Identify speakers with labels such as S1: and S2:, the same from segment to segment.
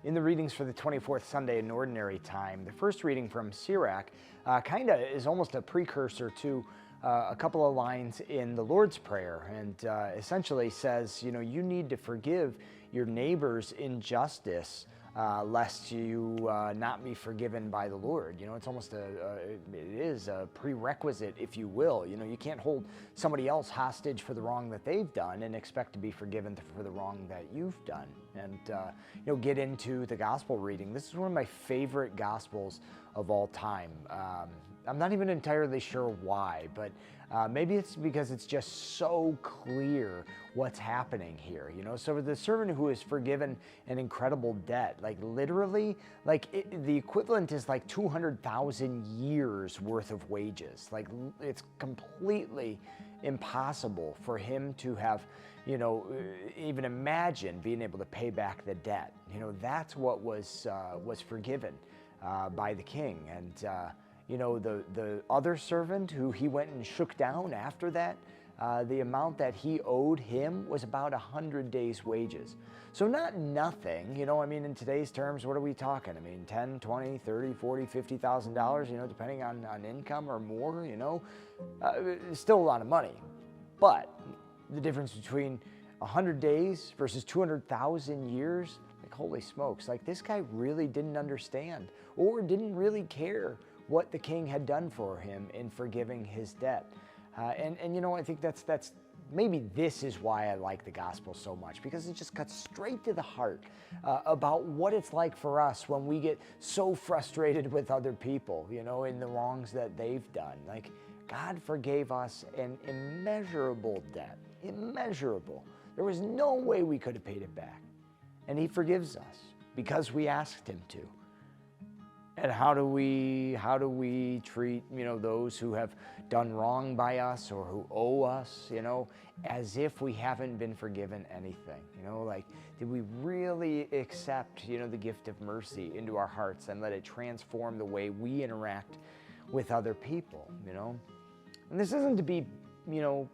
S1: In the readings for the 24th Sunday in Ordinary Time, the first reading from Sirach kind of is almost a precursor to a couple of lines in the Lord's Prayer, and essentially says, you need to forgive your neighbor's injustice, lest you not be forgiven by the Lord. It's almost it is a prerequisite, if you will. You can't hold somebody else hostage for the wrong that they've done and expect to be forgiven for the wrong that you've done. And get into the gospel reading. This is one of my favorite gospels of all time. I'm not even entirely sure why, but maybe it's because it's just so clear what's happening here. So the servant who is forgiven an incredible debt, like literally, the equivalent is like 200,000 years worth of wages. Like, it's completely impossible for him to have, even imagine being able to pay back the debt. That's what was forgiven by the king. And the other servant who he went and shook down after that, the amount that he owed him was about 100 days' wages. So not nothing, in today's terms, what are we talking? 10, 20, 30, 40, $50,000, depending on income or more, it's still a lot of money. But the difference between 100 days versus 200,000 years, like, holy smokes, like, this guy really didn't understand or didn't really care what the king had done for him in forgiving his debt. And I think that's maybe this is why I like the gospel so much, because it just cuts straight to the heart about what it's like for us when we get so frustrated with other people, in the wrongs that they've done. Like, God forgave us an immeasurable debt, immeasurable. There was no way we could have paid it back. And he forgives us because we asked him to. And how do we treat, those who have done wrong by us or who owe us, as if we haven't been forgiven anything? Did we really accept, the gift of mercy into our hearts and let it transform the way we interact with other people, And this isn't to be,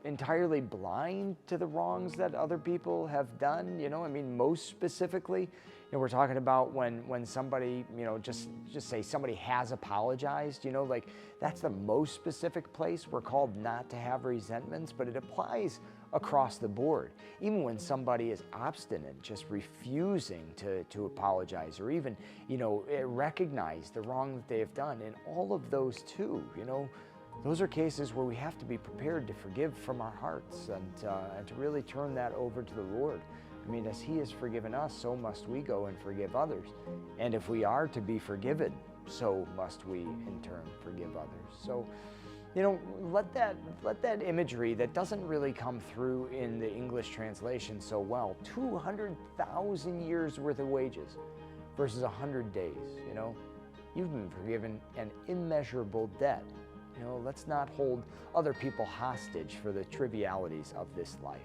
S1: entirely blind to the wrongs that other people have done, most specifically, we're talking about when somebody, just say somebody has apologized, that's the most specific place we're called not to have resentments, but it applies across the board. Even when somebody is obstinate, just refusing to apologize or even, recognize the wrong that they have done, and all of those too, those are cases where we have to be prepared to forgive from our hearts and to really turn that over to the Lord. As he has forgiven us, so must we go and forgive others. And if we are to be forgiven, so must we in turn forgive others. So, let that imagery that doesn't really come through in the English translation so well, 200,000 years worth of wages versus 100 days, you've been forgiven an immeasurable debt. Let's not hold other people hostage for the trivialities of this life.